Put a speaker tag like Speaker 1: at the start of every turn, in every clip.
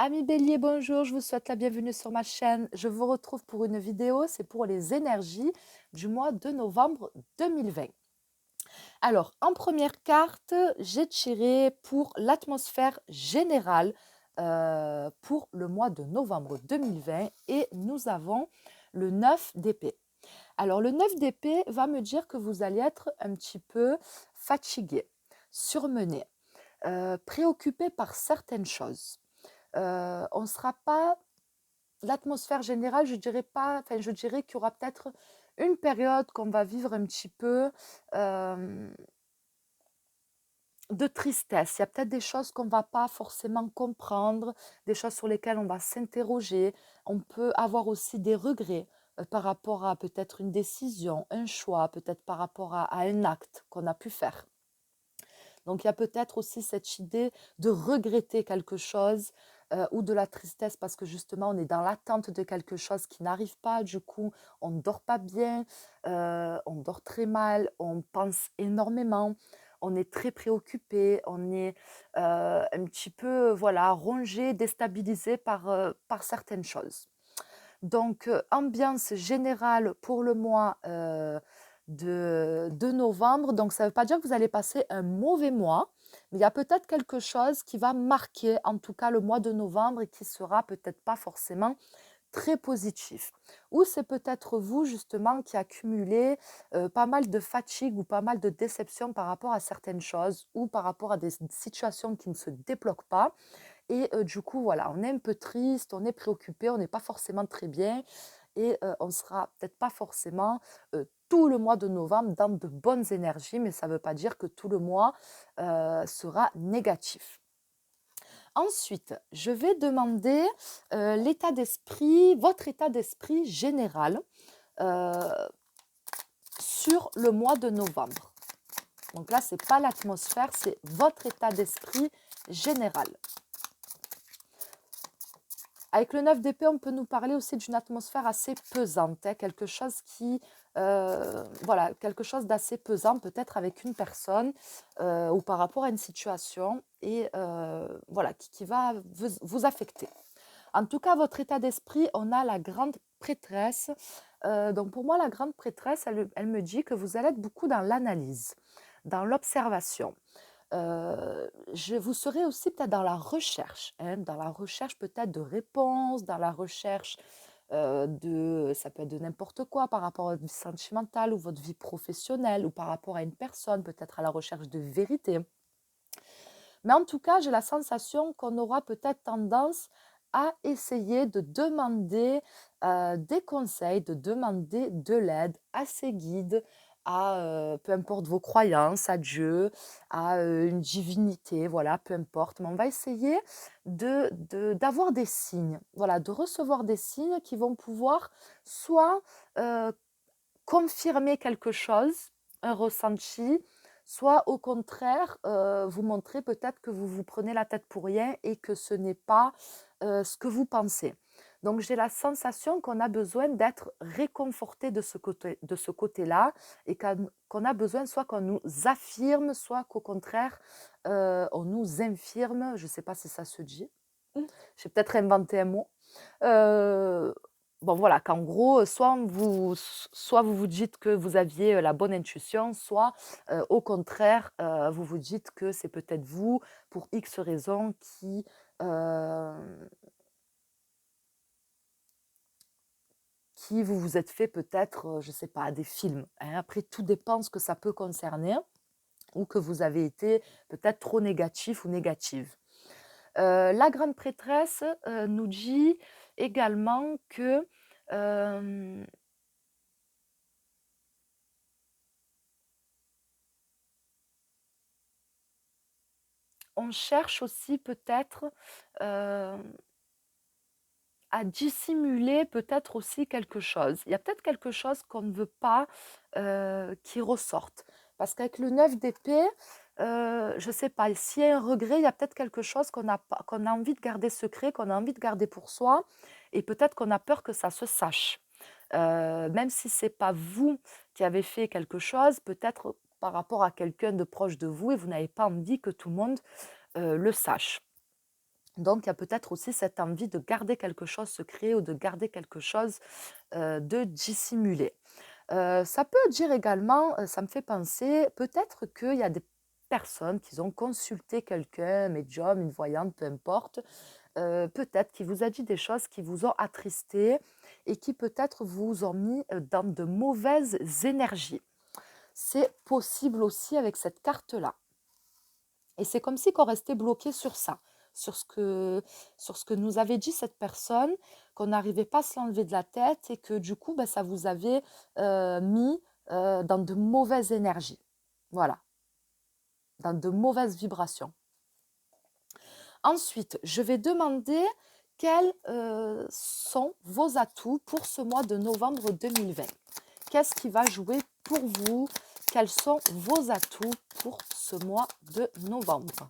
Speaker 1: Amis Bélier, bonjour, je vous souhaite la bienvenue sur ma chaîne. Je vous retrouve pour une vidéo, c'est pour les énergies du mois de novembre 2020. Alors, en première carte, j'ai tiré pour l'atmosphère générale pour le mois de novembre 2020 et nous avons le 9 d'épée. Alors, le 9 d'épée va me dire que vous allez être un petit peu fatigué, surmené, préoccupé par certaines choses. On ne sera pas l'atmosphère générale, je dirais pas, enfin, je dirais qu'il y aura peut-être une période qu'on va vivre un petit peu de tristesse. Il y a peut-être des choses qu'on ne va pas forcément comprendre, des choses sur lesquelles on va s'interroger. On peut avoir aussi des regrets par rapport à peut-être une décision, un choix, peut-être par rapport à un acte qu'on a pu faire. Donc il y a peut-être aussi cette idée de regretter quelque chose ou de la tristesse parce que justement on est dans l'attente de quelque chose qui n'arrive pas, du coup on ne dort pas bien, on dort très mal, on pense énormément, on est très préoccupé, on est un petit peu voilà, rongé, déstabilisé par certaines choses. Donc, ambiance générale pour le mois de novembre. Donc, ça ne veut pas dire que vous allez passer un mauvais mois, mais il y a peut-être quelque chose qui va marquer, en tout cas, le mois de novembre et qui sera peut-être pas forcément très positif. Ou c'est peut-être vous, justement, qui accumulez pas mal de fatigue ou pas mal de déception par rapport à certaines choses ou par rapport à des situations qui ne se débloquent pas et du coup, voilà, on est un peu triste, on est préoccupé, on n'est pas forcément très bien et on sera peut-être pas forcément tout le mois de novembre dans de bonnes énergies, mais ça ne veut pas dire que tout le mois sera négatif. Ensuite, je vais demander l'état d'esprit, votre état d'esprit général euh, sur le mois de novembre. Donc là, ce n'est pas l'atmosphère, c'est votre état d'esprit général. Avec le 9 d'épée, on peut nous parler aussi d'une atmosphère assez pesante, hein, quelque chose voilà, quelque chose d'assez pesant, peut-être avec une personne ou par rapport à une situation, et voilà, qui va vous affecter. En tout cas, votre état d'esprit, on a la grande prêtresse. Donc pour moi, la grande prêtresse, elle me dit que vous allez être beaucoup dans l'analyse, dans l'observation. Vous serez aussi peut-être dans la recherche, hein, dans la recherche peut-être de réponses, dans la recherche ça peut être de n'importe quoi par rapport à votre vie sentimentale ou votre vie professionnelle ou par rapport à une personne, peut-être à la recherche de vérité. Mais en tout cas, j'ai la sensation qu'on aura peut-être tendance à essayer de demander des conseils, de demander de l'aide à ses guides, à peu importe vos croyances, à Dieu, à une divinité, voilà, peu importe. Mais on va essayer d'avoir des signes, voilà, de recevoir des signes qui vont pouvoir soit euh, confirmer quelque chose, un ressenti, soit au contraire, vous montrer peut-être que vous vous prenez la tête pour rien et que ce n'est pas ce que vous pensez. Donc j'ai la sensation qu'on a besoin d'être réconforté de ce côté-là et qu'on a besoin soit qu'on nous affirme, soit qu'au contraire, on nous infirme. Je ne sais pas si ça se dit. J'ai peut-être inventé un mot. Heu, bon voilà, qu'en gros, soit vous vous dites que vous aviez, la bonne intuition, soit, au contraire, vous vous dites que c'est peut-être vous, pour X raisons, qui vous vous êtes fait peut-être, je ne sais pas, des films, hein. Après tout dépend ce que ça peut concerner ou que vous avez été peut-être trop négatif ou négative. La grande prêtresse, nous dit également que, hem on cherche aussi peut-être, à dissimuler peut-être aussi quelque chose. Il y a peut-être quelque chose qu'on ne veut pas, qui ressorte. Parce qu'avec le 9 d'épée, je ne sais pas, s'il y a un regret, il y a peut-être quelque chose qu'on a envie de garder secret, qu'on a envie de garder pour soi et peut-être qu'on a peur que ça se sache. Même si c'est pas vous qui avez fait quelque chose, peut-être par rapport à quelqu'un de proche de vous et vous n'avez pas envie que tout le monde, le sache. Donc, il y a peut-être aussi cette envie de garder quelque chose secret ou de garder quelque chose de dissimulé. Ça peut dire également, ça me fait penser, peut-être qu'il y a des personnes qui ont consulté quelqu'un, un médium, une voyante, peu importe, peut-être qui vous a dit des choses qui vous ont attristé et qui peut-être vous ont mis dans de mauvaises énergies. C'est possible aussi avec cette carte-là. Et c'est comme si qu'on restait bloqué sur ça, sur ce que, sur ce que nous avait dit cette personne, qu'on n'arrivait pas à se l'enlever de la tête et que du coup, ben, ça vous avait mis dans de mauvaises énergies. Voilà, dans de mauvaises vibrations. Ensuite, je vais demander quels sont vos atouts pour ce mois de novembre 2020. Qu'est-ce qui va jouer pour vous? Quels sont vos atouts pour ce mois de novembre?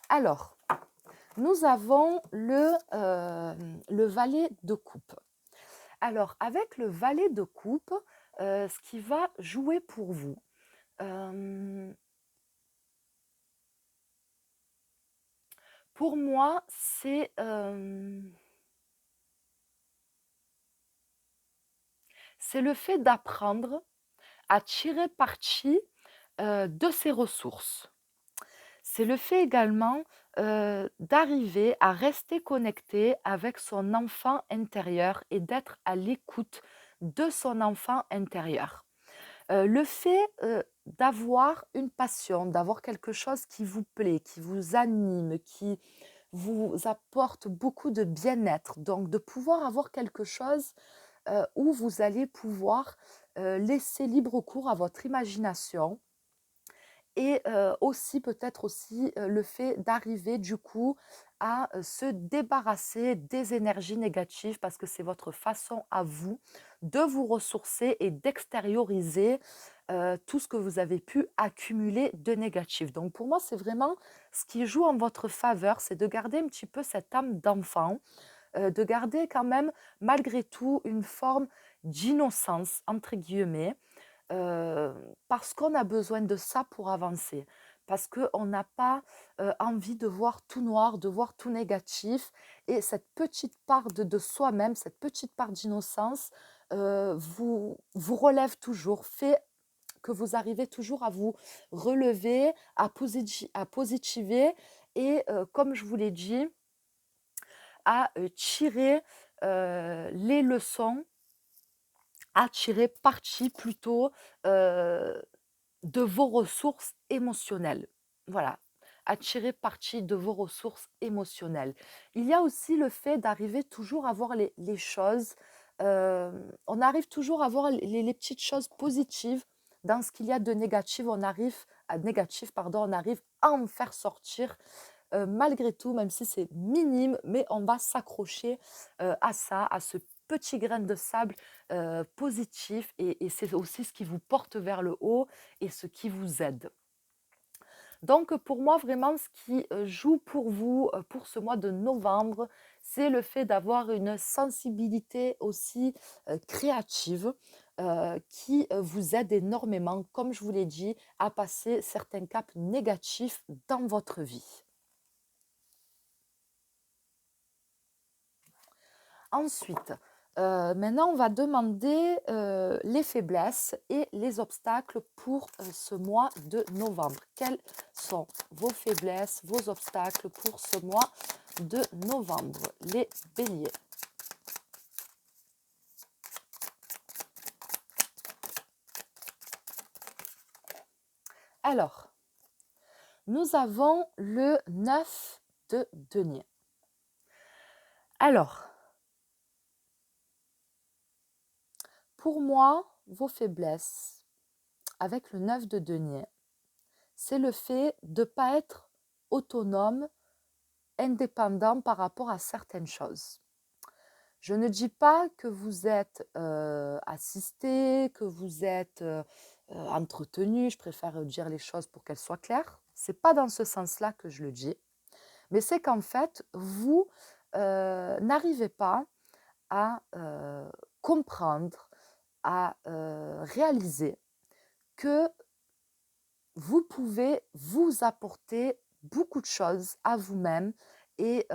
Speaker 1: Alors, nous avons le valet de coupe. Alors, avec le valet de coupe, ce qui va jouer pour vous, pour moi, c'est le fait d'apprendre à tirer parti de ses ressources. C'est le fait également d'arriver à rester connecté avec son enfant intérieur et d'être à l'écoute de son enfant intérieur. Le fait d'avoir une passion, d'avoir quelque chose qui vous plaît, qui vous anime, qui vous apporte beaucoup de bien-être, donc de pouvoir avoir quelque chose où vous allez pouvoir laisser libre cours à votre imagination et aussi peut-être aussi le fait d'arriver du coup à se débarrasser des énergies négatives parce que c'est votre façon à vous de vous ressourcer et d'extérioriser tout ce que vous avez pu accumuler de négatif. Donc pour moi, c'est vraiment ce qui joue en votre faveur, c'est de garder un petit peu cette âme d'enfant, de garder quand même malgré tout une forme d'innocence, entre guillemets, parce qu'on a besoin de ça pour avancer. Parce qu'on n'a pas envie de voir tout noir, de voir tout négatif. Et cette petite part de soi-même, cette petite part d'innocence, vous relève toujours, fait que vous arrivez toujours à vous relever, à positiver et, comme je vous l'ai dit, à tirer les leçons, à tirer parti plutôt de vos ressources émotionnelles. Voilà, à tirer parti de vos ressources émotionnelles. Il y a aussi le fait d'arriver toujours à voir les choses. On arrive toujours à voir les petites choses positives dans ce qu'il y a de négatif. On arrive à en faire sortir malgré tout, même si c'est minime, mais on va s'accrocher à ça, à ce petit grain de sable positif et c'est aussi ce qui vous porte vers le haut et ce qui vous aide. Donc pour moi, vraiment, ce qui joue pour vous, pour ce mois de novembre, c'est le fait d'avoir une sensibilité aussi créative qui vous aide énormément, comme je vous l'ai dit, à passer certains caps négatifs dans votre vie. Ensuite, maintenant, on va demander les faiblesses et les obstacles pour ce mois de novembre. Quelles sont vos faiblesses, vos obstacles pour ce mois de novembre, les béliers? Alors, nous avons le 9 de denier. Alors, pour moi, vos faiblesses avec le 9 de denier, c'est le fait de ne pas être autonome, indépendant par rapport à certaines choses. Je ne dis pas que vous êtes assisté, que vous êtes entretenu, je préfère dire les choses pour qu'elles soient claires. C'est pas dans ce sens-là que je le dis, mais c'est qu'en fait, vous n'arrivez pas à comprendre, à réaliser que vous pouvez vous apporter beaucoup de choses à vous-même et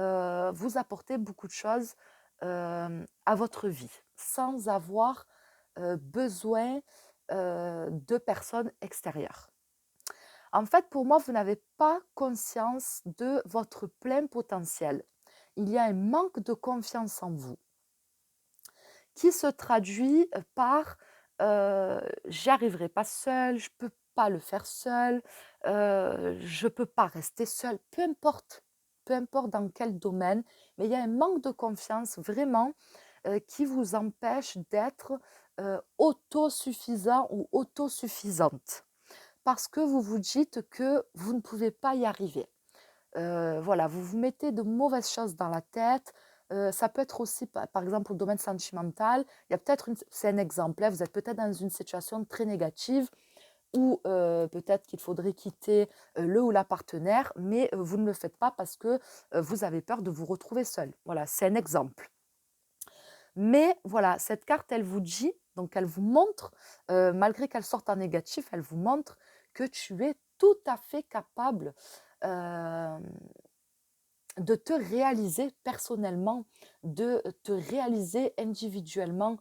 Speaker 1: vous apporter beaucoup de choses à votre vie sans avoir besoin de personnes extérieures. En fait, pour moi, vous n'avez pas conscience de votre plein potentiel. Il y a un manque de confiance en vous qui se traduit par j'y arriverai pas seule, je peux pas le faire seule, je peux pas rester seule, peu importe dans quel domaine, mais il y a un manque de confiance vraiment qui vous empêche d'être autosuffisant ou autosuffisante parce que vous vous dites que vous ne pouvez pas y arriver. Voilà, vous vous mettez de mauvaises choses dans la tête. Ça peut être aussi, par exemple, au domaine sentimental, il y a peut-être c'est un exemple, hein, vous êtes peut-être dans une situation très négative où peut-être qu'il faudrait quitter le ou la partenaire, mais vous ne le faites pas parce que vous avez peur de vous retrouver seul. Voilà, c'est un exemple. Mais voilà, cette carte, elle vous dit, donc elle vous montre, malgré qu'elle sorte en négatif, elle vous montre que tu es tout à fait capable de te réaliser personnellement, de te réaliser individuellement,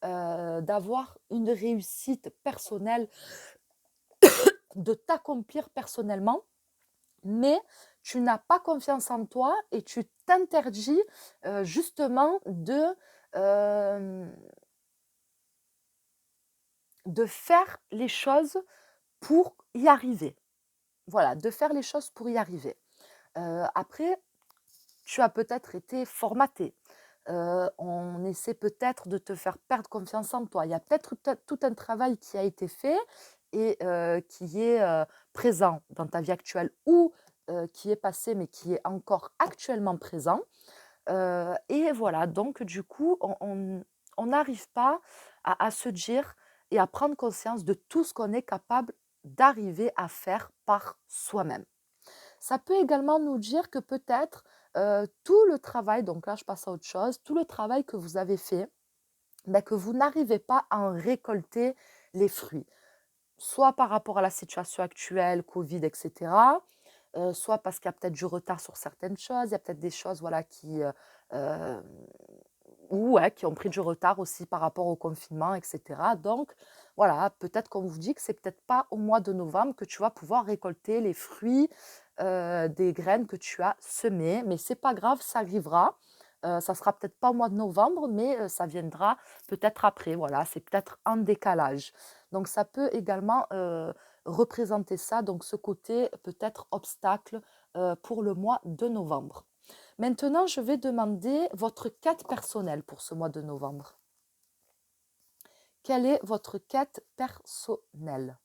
Speaker 1: d'avoir une réussite personnelle, de t'accomplir personnellement, mais tu n'as pas confiance en toi et tu t'interdis justement euh, de faire les choses pour y arriver. Voilà, de faire les choses pour y arriver. Après, tu as peut-être été formaté. On essaie peut-être de te faire perdre confiance en toi. Il y a peut-être tout un travail qui a été fait et qui est présent dans ta vie actuelle ou qui est passé mais qui est encore actuellement présent. Et voilà, donc du coup, on n'arrive pas à se dire et à prendre conscience de tout ce qu'on est capable d'arriver à faire par soi-même. Ça peut également nous dire que peut-être tout le travail, donc là je passe à autre chose, tout le travail que vous avez fait, ben, que vous n'arrivez pas à en récolter les fruits. Soit par rapport à la situation actuelle, Covid, etc. Soit parce qu'il y a peut-être du retard sur certaines choses, il y a peut-être des choses voilà, euh, ouais, qui ont pris du retard aussi par rapport au confinement, etc. Donc, voilà, peut-être qu'on vous dit que c'est peut-être pas au mois de novembre que tu vas pouvoir récolter les fruits des graines que tu as semées, mais c'est pas grave, ça arrivera. Ça sera peut-être pas au mois de novembre, mais ça viendra peut-être après. Voilà, c'est peut-être en décalage. Donc, ça peut également représenter ça, donc ce côté peut-être obstacle pour le mois de novembre. Maintenant, je vais demander votre quête personnelle pour ce mois de novembre. Quelle est votre quête personnelle?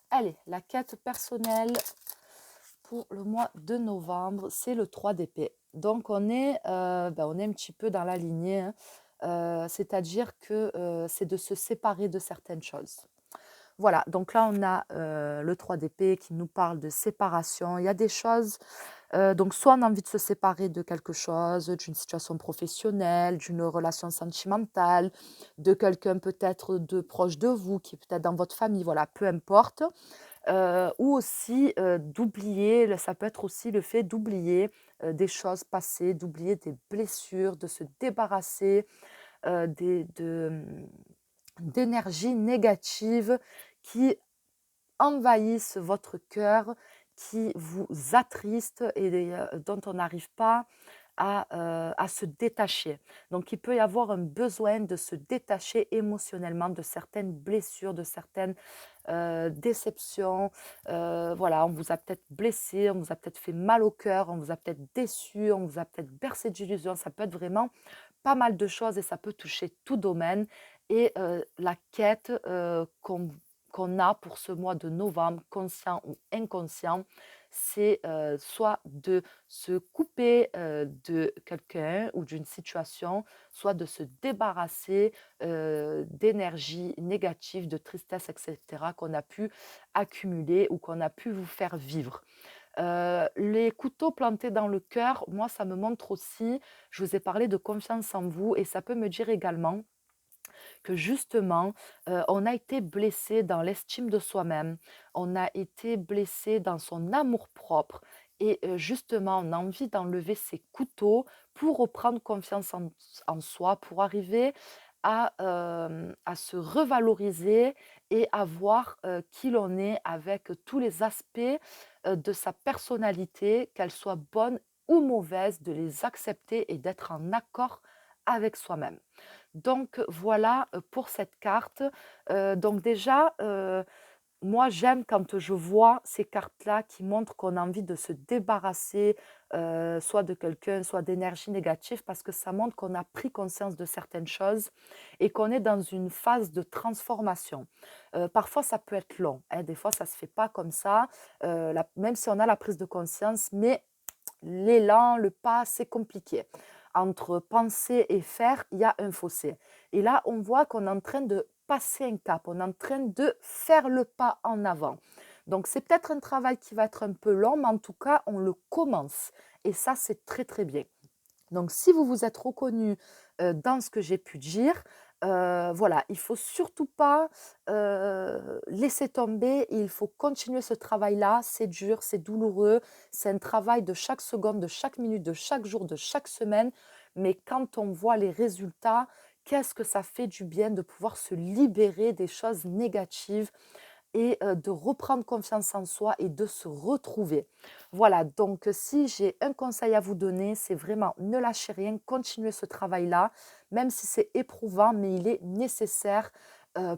Speaker 1: Allez, la quête personnelle pour le mois de novembre, c'est le 3 d'épée. Donc, on est un petit peu dans la lignée, hein. C'est-à-dire que c'est de se séparer de certaines choses. Voilà, donc là, on a le 3 d'épée qui nous parle de séparation. Il y a des choses, donc soit on a envie de se séparer de quelque chose, d'une situation professionnelle, d'une relation sentimentale, de quelqu'un peut-être de proche de vous, qui est peut-être dans votre famille, voilà, peu importe. Ou aussi d'oublier, ça peut être aussi le fait d'oublier des choses passées, d'oublier des blessures, de se débarrasser d'énergie négative qui envahissent votre cœur, qui vous attristent et dont on n'arrive pas à se détacher. Donc, il peut y avoir un besoin de se détacher émotionnellement de certaines blessures, de certaines déceptions. Voilà, on vous a peut-être blessé, on vous a peut-être fait mal au cœur, on vous a peut-être déçu, on vous a peut-être bercé d'illusions. Ça peut être vraiment pas mal de choses et ça peut toucher tout domaine. Et la quête qu'on a pour ce mois de novembre, conscient ou inconscient, c'est soit de se couper de quelqu'un ou d'une situation, soit de se débarrasser d'énergie négative, de tristesse, etc., qu'on a pu accumuler ou qu'on a pu vous faire vivre. Les couteaux plantés dans le cœur, moi, ça me montre aussi, je vous ai parlé de confiance en vous et ça peut me dire également que justement, on a été blessé dans l'estime de soi-même, on a été blessé dans son amour-propre et justement, on a envie d'enlever ces couteaux pour reprendre confiance en soi, pour arriver à se revaloriser et à voir, qui l'on est avec tous les aspects, de sa personnalité, qu'elle soit bonne ou mauvaise, de les accepter et d'être en accord avec soi-même. Donc voilà, pour cette carte. Donc déjà, moi j'aime quand je vois ces cartes-là qui montrent qu'on a envie de se débarrasser, soit de quelqu'un, soit d'énergie négative parce que ça montre qu'on a pris conscience de certaines choses et qu'on est dans une phase de transformation. Parfois ça peut être long, hein, des fois ça ne se fait pas comme ça, la même si on a la prise de conscience, mais l'élan, le pas, c'est compliqué. Entre penser et faire, il y a un fossé. Et là, on voit qu'on est en train de passer un cap, on est en train de faire le pas en avant. Donc, c'est peut-être un travail qui va être un peu long, mais en tout cas, on le commence. Et ça, c'est très, très bien. Donc, si vous vous êtes reconnu dans ce que j'ai pu dire, voilà, il faut surtout pas laisser tomber. Il faut continuer ce travail-là. C'est dur, c'est douloureux. C'est un travail de chaque seconde, de chaque minute, de chaque jour, de chaque semaine. Mais quand on voit les résultats, qu'est-ce que ça fait du bien de pouvoir se libérer des choses négatives et de reprendre confiance en soi et de se retrouver. Voilà, donc si j'ai un conseil à vous donner, c'est vraiment ne lâchez rien, continuez ce travail-là, même si c'est éprouvant, mais il est nécessaire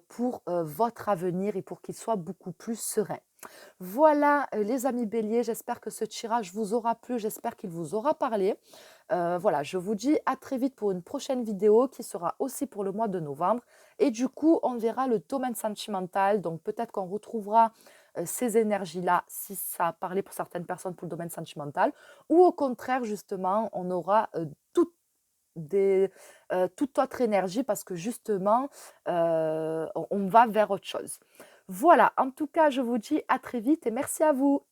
Speaker 1: pour votre avenir et pour qu'il soit beaucoup plus serein. Voilà, les amis béliers, j'espère que ce tirage vous aura plu, j'espère qu'il vous aura parlé. Voilà, je vous dis à très vite pour une prochaine vidéo qui sera aussi pour le mois de novembre. Et du coup, on verra le domaine sentimental. Donc peut-être qu'on retrouvera ces énergies-là, si ça a parlé pour certaines personnes pour le domaine sentimental. Ou au contraire, justement, on aura toute autre énergie parce que justement, on va vers autre chose. Voilà, en tout cas, je vous dis à très vite et merci à vous.